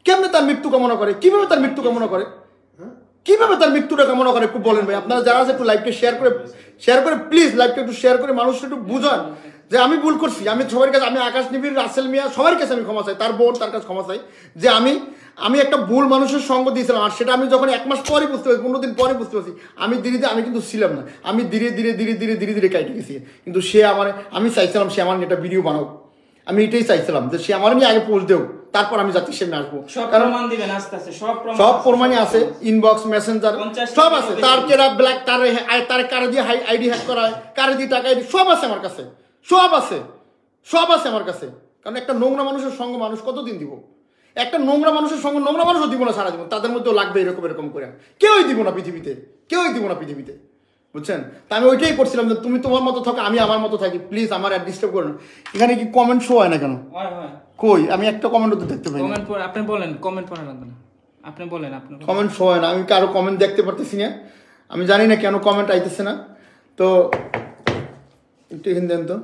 কেমনে তার মৃত্যু কামনা করে? কিভাবে তার মৃত্যু কামনা করে? কিভাবে তার মৃত্যুটা কামনা করে একটু বলেন ভাই। আপনারা যারা আছে একটু লাইভটা শেয়ার করে প্লিজ, লাইভটা একটু শেয়ার করে মানুষটা একটু বুঝান যে আমি ভুল করছি। আমি সবার কাছে, আমি আকাশ নিবিড়, রাসেল মিয়া, সবার কাছে আমি ক্ষমা চাই, তার বোন তার কাছে ক্ষমা চাই যে আমি একটা ভুল মানুষের সঙ্গ দিয়েছিলাম। আর সেটা আমি যখন 1 মাস পরে বুঝতে পারছি, 15 দিন পরে বুঝতে পারছি, আমি কিন্তু ছিলাম না, আমি ধীরে ধীরে কাইটে গেছি। কিন্তু সে আমি চাইছিলাম সে আমার একটা ভিডিও বানাও, আমি এটাই চাইছিলাম যে সে আমার নিয়ে আগে পোস্ট দেও, তারপর আমি জাতির সামনে আসবো। সব কারণ প্রমাণ দিবেন আস্তে আস্তে, সব প্রমাণই আছে, ইনবক্স, মেসেঞ্জার, 50 সব আছে। তার কেরা ব্ল্যাক, তার কারে দিয়ে আইডি হ্যাক করা হয়, কারে দিয়ে টাকা আইডি, সব আছে আমার কাছে, সব আছে, সব আছে আমার কাছে। কারণ একটা নোংরা মানুষের সঙ্গ মানুষ কতদিন দিব? একটা নোংরা মানুষের সঙ্গে নোংরা মানুষও দিব না সারা জীবন, তাদের মধ্যেও লাগবে এরকম এরকম করে। কেউই দিব না পৃথিবীতে, কেউই দিব না পৃথিবীতে, বুঝছেন? তা আমি ওইটাই করছিলাম যে তুমি তোমার মতো থাকো, আমি আমার মতো থাকি, প্লিজ আমার আর ডিস্টার্ব করো না। এখানে কি কমেন্ট শো হয় না কেন? হয় হয় কই আমি একটা কমেন্টও তো দেখতে পাই না। কমেন্ট পড়ে আপনি বলেন, কমেন্ট পড়ে না আপনি বলেন, আপনি কমেন্ট শো হয় না, আমি কারো কমেন্ট দেখতে পারতেছি না, আমি জানি না কেন কমেন্ট আইতেছে না। তো একটু এখানে দেন তো,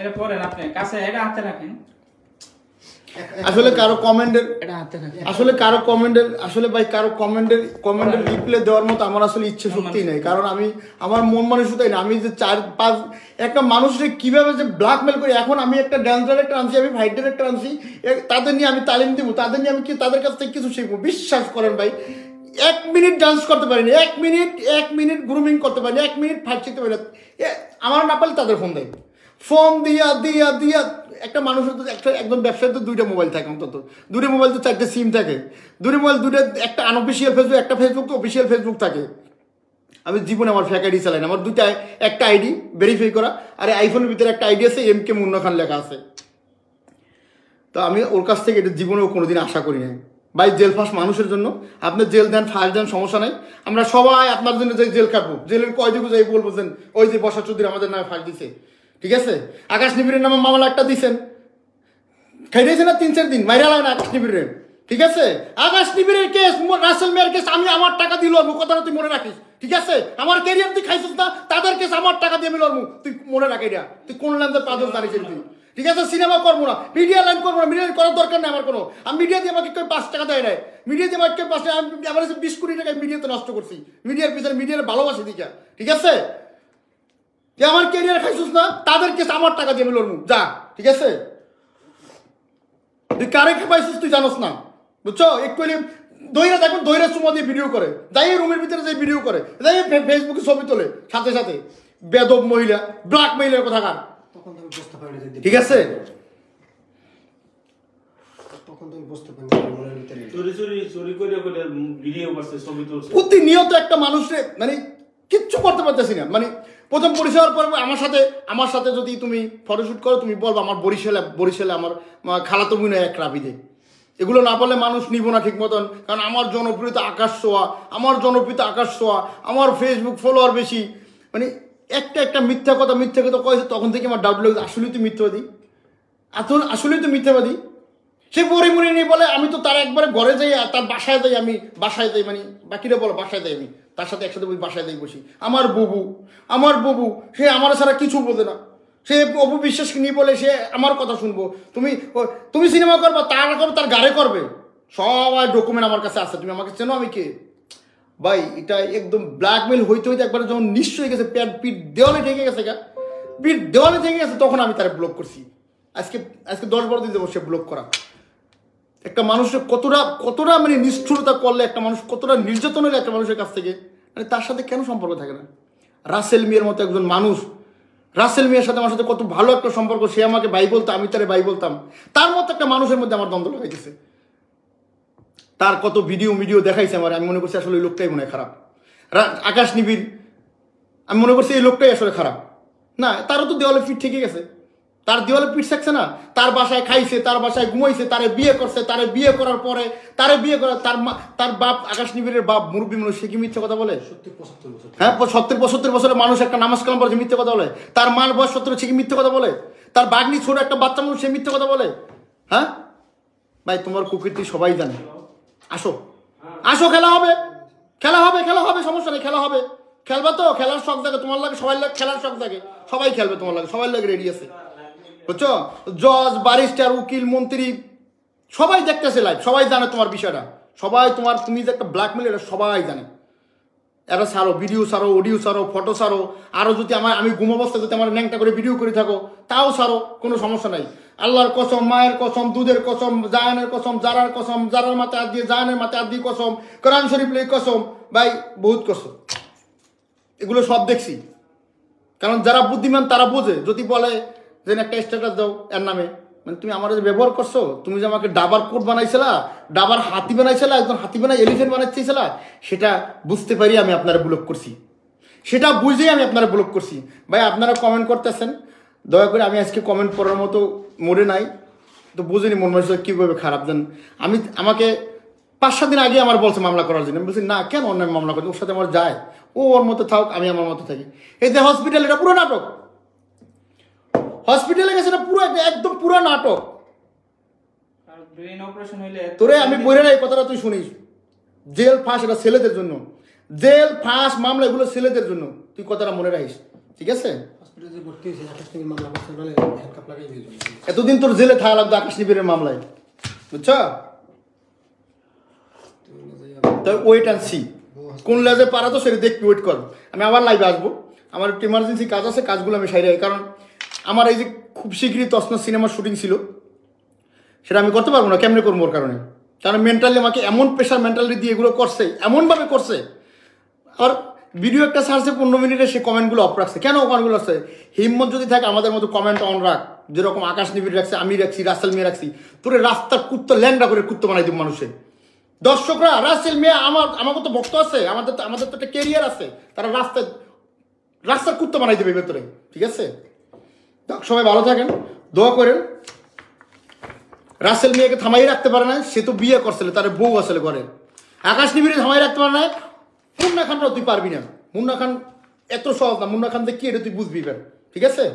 এটা পড়েন, আপনি কাছে এটা হাতে রাখেন, আসলে কারো কমেন্টের, এটা হাতে রাখেন। আসলে কারো কমেন্টের রিপ্লাই দেওয়ার মতো আমার আসলে ইচ্ছে সত্যিই নেই। কারণ আমি আমার মন মানসিকতাই না, আমি যে 4-5 একটা মানুষকে কিভাবে যে ব্ল্যাকমেল করি। এখন আমি একটা ড্যান্স ডাইরেক্টর আনছি, আমি ফাইট ডাইরেক্টর আনছি, তাদের নিয়ে আমি তালিম দিব, তাদের নিয়ে আমি তাদের কাছ থেকে কিছু শিখবো। বিশ্বাস করেন ভাই, 1 মিনিট ডান্স করতে পারিনি, 1 মিনিট গ্রুমিং করতে পারিনি, 1 মিনিট ফাইট শিখতে পারি না। আমার না পারলে তাদের ফোন দেয়, ফোন দিয়া দিয়া দিয়া। একটা মানুষের তো একজন ব্যবসায়ী তো 2টা মোবাইল থাকে, অন্তত 2টা মোবাইল তো 4টে সিম থাকে, 2টা মোবাইল, 2টা, একটা আনঅফিসিয়াল ফেসবুক, একটা ফেসবুক তো অফিসিয়াল ফেসবুক থাকে। আমি জীবনে আমার ফেক আইডি চালাই না, আমার একটা আইডি ভেরিফাই করা, আর আইফোনের ভিতরে একটা আইডি আছে, MK মুন্না খান লেখা আছে। তো আমি ওর কাছ থেকে এটা জীবনেও কোনোদিন আশা করি নাই ভাই। জেল ফাঁস মানুষের জন্য, আপনি জেল দেন, ফাঁস দেন, সমস্যা নাই, আমরা সবাই আপনার জন্য যে জেল কাটবো। জেলের কয়দিকে যাই বলবো যে ওই যে বসা চৌধুরী আমাদের নামে ফাঁস দিছে, ঠিক আছে? আকাশ নিবিড়ের নামে মামলা একটা দিচ্ছেন, খাই দিয়েছে না 3-4 দিন, মাইরা লাগে না আকাশ নিবিড়ের, ঠিক আছে? আকাশ নিবিড়ের কেস, রাসেল মেয়ের কেস, আমি আমার টাকা দিয়ে লড়বো, কথাটা তুই মনে রাখিস, ঠিক আছে? আমার ক্যারিয়ার তুই খাইছিস না, তাদের কেস আমার টাকা দিয়ে আমি লড়বো, তুই মনে রাখি এটা। তুই কোন ল্যান্ডের পাঁচজন দাঁড়িয়েছিস তুই, ঠিক আছে? সিনেমা করবো না, মিডিয়া লাইন করবো না, মিডিয়া করার দরকার নেই আমার কোনো। আমি মিডিয়া দিয়ে আমাকে কেউ 5 টাকা দেয় নাই, মিডিয়া দিয়ে আমাকে কেউ 5 টাকা, আমি আমার 20 কোটি টাকা মিডিয়াতে নষ্ট করছি, মিডিয়ার পিছনে, মিডিয়ার ভালোবাসি দিকা, ঠিক আছে? যে আমার ক্যারিয়ার খাইছিস না, তাদের কেস আমার টাকা দিয়ে আমি লড়বো, যা, ঠিক আছে? তুই কারে খেপাইছিস তুই জানোস না, বুঝছো? একটু দইরা দেখুন, দইরা সুমা দিয়ে ভিডিও করে, যাই রুমের ভিতরে যাই ভিডিও করে, যাই ফেসবুকে ছবি তোলে, সাথে সাথে বেদব মহিলা, ব্ল্যাক মহিলার কথা কার, তখন তো আমি বুঝতে পারিনি যে ঠিক আছে? তখন তো আমি বুঝতে পারিনি মনের ভিতরে চুরি করে ভিডিও করছে, ছবি তুলছে। প্রতিনিয়ত একটা মানুষে মানে কিচ্ছু করতে পারতেছি না। মানে প্রথম পরিচয় হওয়ার পর আমার সাথে যদি তুমি ফটোশ্যুট করো, তুমি বলবো আমার বরিশালে আমার খালাতো বোন এক রাবিদে। এগুলো না পারলে মানুষ নিব না ঠিক মতন, কারণ আমার জনপ্রিয়তা আকাশ ছোঁয়া, আমার ফেসবুক ফলোয়ার বেশি। মানে একটা মিথ্যা কথা কয়েছে, তখন থেকে আমার ডাউট লাগে আসলেই তো মিথ্যাবাদী, আসলেই তো মিথ্যাবাদী। সে পরিমণি নিয়ে বলে আমি তো তার একবারে ঘরে যাই, তার বাসায় যাই, মানে বাকিরা বলো বাসায় যাই, আমি তার সাথে একসাথে বাসায় যাই বসি। আমার ববু সে আমার ছাড়া কিছু বোঝে না, সে অপু বিশ্বাসকে নিয়ে বলে সে আমার কথা শুনবো। তুমি সিনেমা করবা, তার গাড়ে করবে, সবাই ডকুমেন্ট আমার কাছে আছে, তুমি আমাকে চেনো আমি কে? ভাই এটা একদম ব্ল্যাকমেল হইতে একবারে যখন নিশ্চয় হয়ে গেছে, পিঠ দেওয়ালে ঠেকে গেছে, তখন আমি তারা ব্লক করছি। আজকে 10-12 দিন দেবো সে ব্লক করা। একটা মানুষের কতটা মানে নিষ্ঠুরতা করলে, একটা মানুষ কতটা নির্যাতন হলে একটা মানুষের কাছ থেকে, মানে তার সাথে কেন সম্পর্ক থাকে না? রাসেল মিয়ার মতো একজন মানুষ, রাসেল মিয়ার সাথে আমার সাথে কত ভালো একটা সম্পর্ক, সে আমাকে ভাই বলতো, আমি তারে ভাই বলতাম, তার মতো একটা মানুষের মধ্যে আমার দ্বন্দ্ব লাগাইতেছে। তার কত ভিডিও দেখাইছে আমার, আমি মনে করছি আসলে ওই লোকটাই মনে হয় খারাপ। আকাশ নিবিড়, আমি মনে করছি এই লোকটাই আসলে খারাপ। না, তারও তো দেওয়ালে পিঠ থেকে গেছে, তার দেওয়ালে পিঠ থাকছে না, তার বাসায় খাইছে, তার বাসায় ঘুমাইছে, তারে বিয়ে করছে, তারে বিয়ে করার পরে তার বাপ, আকাশ নিবিড়ের বাপ মুরব্বী মানুষ, সে কি মিথ্যে কথা বলে? 70-75 বছর। হ্যাঁ, 70-75 বছরের মানুষ একটা নামাজ কালাম পড়ে মিথ্যে কথা বলে? তার মার বয়স 17, সে কি মিথ্যে কথা বলে? তার বাগনি ছোট একটা বাচ্চা মানুষ, সে মিথ্যে কথা বলে? হ্যাঁ ভাই, তোমার কুকীর্তি সবাই জানে। আসো খেলা হবে, সমস্যা নেই, খেলবা তো, খেলার শখ থাকে তোমার লাগে, সবাই লাগে খেলার শখ থাকে, সবাই খেলবে তোমার লাগে, সবাই লাগে রেডি আছে, বুঝছো? জজ, ব্যারিস্টার, উকিল, মন্ত্রী সবাই দেখতেছে লাইভ, সবাই জানে তোমার বিষয়টা, তুমি যে একটা ব্ল্যাকমেল এটা সবাই জানে। এরা ছাড়ো, ভিডিও ছাড়ো, অডিও ছাড়ো, ফটো ছাড়ো, আরও যদি আমি ঘুম অবস্থায় যদি আমার ন্যাংটা করে ভিডিও করে থাকো তাও ছাড়ো, কোনো সমস্যা নাই। আল্লাহর কসম, মায়ের কসম, দুধের কসম, জায়ানের কসম, জারার কসম, জারার মাথায় হাত দিয়ে জায়ানের মাথায় হাত দিয়ে কসম, কোরআন শরীফ লেগে কসম, ভাই বহুত কসম, এগুলো সব দেখছি। কারণ যারা বুদ্ধিমান তারা বোঝে, যদি বলে যে একটা স্ট্যাটাস দাও এর নামে, মানে তুমি আমার যে ব্যবহার করছো, তুমি যে আমাকে ডাবার কোট বানাইছিলা, ডাবার হাতি বানাইছিলা, একদম হাতি বানাই এলিফেন্ট বানাইছিলা, সেটা বুঝতে পারি আমি আপনারা ব্লক করছি, সেটা বুঝেই আমি আপনারা ব্লক করছি। ভাই আপনারা কমেন্ট করতেছেন, দয়া করে আমি আজকে কমেন্ট করার মতো মোড়ে নাই, তো বুঝিনি মন মানুষের কীভাবে খারাপ দেন। আমাকে 5-7 দিন আগে আমার বলছে মামলা করার জন্য, আমি বলছি না কেন অন্য মামলা করছি, ওর সাথে আমার যায়, ও ওর মতো থাক আমি আমার মতো থাকি। এই যে হসপিটাল, এটা পুরো নাটক, হসপিটালে গেছে এটা পুরো একদম পুরো নাটক। আর ব্রেন অপারেশন হইলে তোরে আমি বলে নাই কথাটা তুই শুনিস, জেল ফাঁস এটা ছেলেদের জন্য, জেল ফাঁস মামলা এগুলো ছেলেদের জন্য, তুই কথাটা মনে রাখিস, ঠিক আছে? হসপিটালে যে ভর্তি হয়েছে আকাশ থেকে মামলা করছে নাহলে হ্যান্ডকাপ লাগাই দিয়ে যাবে। এতদিন তোর জেলে থাকা লাগতো আকাশ নিবিড়ের মামলায়, বুঝছ? তো ওয়েট অ্যান্ড সি, কোন লেজে পারা তো সেটা দেখবি, ওয়েট কর। আমি আবার লাইভে আসবো, আমার একটু ইমার্জেন্সি কাজ আছে, কাজগুলো আমি সাইডে, কারণ আমার এই যে খুব শীঘ্রই তসনা সিনেমার শুটিং ছিল, সেটা আমি করতে পারবো না, কেমনে করবো ওর কারণে, কারণ মেন্টালি আমাকে এমন প্রেশার মেন্টালি দিয়ে এগুলো করছে, এমনভাবে করছে। আর ভিডিও একটা ছাড়ছে 15 মিনিটে, সে কমেন্টগুলো অফ রাখছে। কেন কমেন্টগুলো আসছে? হিম্মত যদি থাকে আমাদের মতো কমেন্ট অন রাখ, যেরকম আকাশ নিবিড় রাখছে, আমি রাখছি, রাসেল মিয়া রাখছি, তোরে রাস্তার কুত্তো ল্যাংড়া করে কুত্তো বানাই দিব মানুষের। দর্শকরা রাসেল মিয়া আমাকে তো ভক্ত আছে, আমাদের তো একটা কেরিয়ার আছে, তারা রাস্তার কুত্তো বানাই দেবে ভেতরে, ঠিক আছে? সবাই ভালো থাকেন, দোয়া করেন। রাসেল মিয়াকে থামাই রাখতে পারে না, সে তো বিয়ে করছিল, তার বউ আসলে ঘরে। আকাশ নিবিড়ে থামাই রাখতে পারে না, মুন্না খানরাও তুই পারবি না। মুন্না খান এত সহজ না, মুন্না খান কি এটা তুই বুঝবি, ঠিক আছে?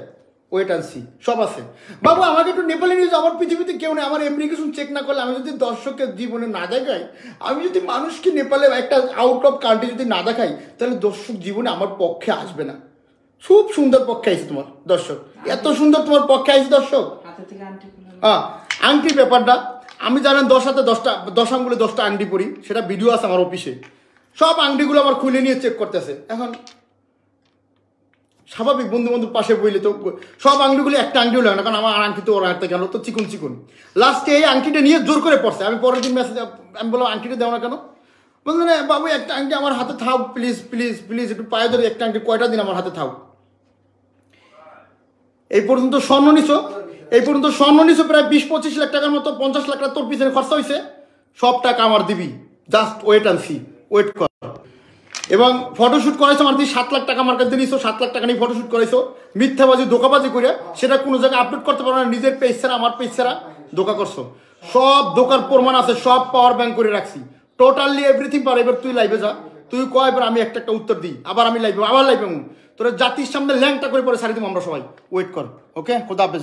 ওয়েট অ্যান্ড সি, সব আছে। বাবু আমাকে একটু নেপালি নিউজ, আমার পৃথিবীতে কেউ নেই, আমার এপ্লিকেশন চেক না করলে, আমি যদি দর্শকের জীবনে না দেখাই, আমি যদি মানুষকে নেপালে একটা আউট অফ কান্ট্রি যদি না দেখাই, তাহলে দর্শক জীবনে আমার পক্ষে আসবে না। খুব সুন্দর পক্ষে আইছে তোমার দর্শক, এত সুন্দর তোমার পক্ষে আইছে দর্শক। হাতে থেকে আংটি খুলে আংটির ব্যাপারটা আমি জানেন 10 হাতে 10 আঙ্গুলে 10টা আংটি পরি, সেটা ভিডিও আছে আমার অফিসে, সব আংটিগুলো আমার খুলে নিয়ে চেক করতেছে। এখন স্বাভাবিক বন্ধু বান্ধব পাশে বইলে তো সব আংটিগুলো একটা আংটিও লাগে না, কারণ আমার আংটি তো ওর হাতে গেল তো চিকন চিকন। লাস্টে এই আংটিটা নিয়ে জোর করে পড়ছে, আমি পরের দিন মেসেজ আমি বললাম আংটিটা দেও না কেন, বললো না বাবু একটা আংটি আমার হাতে থাও, প্লিজ প্লিজ প্লিজ একটু পায়ে ধরে একটা আংটি কয়টা দিন আমার হাতে থাও। এই পর্যন্ত স্বর্ণ নিছো প্রায় 20-25 লাখ টাকার মতো, 50 লাখ টাকা তোর পিছনে খরচা হয়েছে, সব টাকা আমার দিবি, just wait and see, wait কর। এবং ফটোশ্যুট করাইছো আমার 7 লাখ টাকা আমার কাছে নিছো, 7 লাখ টাকা নিয়ে ফটোশ্যুট করাইছো, মিথ্যাবাজি ধোকাবাজি করে, সেটা কোনো জায়গায় আপলোড করতে পারো না, নিজের পেজ ছাড়া আমার পেজ ছাড়া ধোকা করছো, সব ধোকার প্রমাণ আছে, সব পাওয়ার ব্যাংক করে রাখছি, টোটালি এভরিথিং পার। এবার তুই লাইভে যা, তুই কয়, এবার আমি একটা উত্তর দিই, আবার আমি লাইভে, আবার লাইভে তোরা জাতির সামনে ল্যাংটা করে পরে ছাড়ি দিব আমরা সবাই, ওয়েট কর, ওকে? খোদা হাফেজ।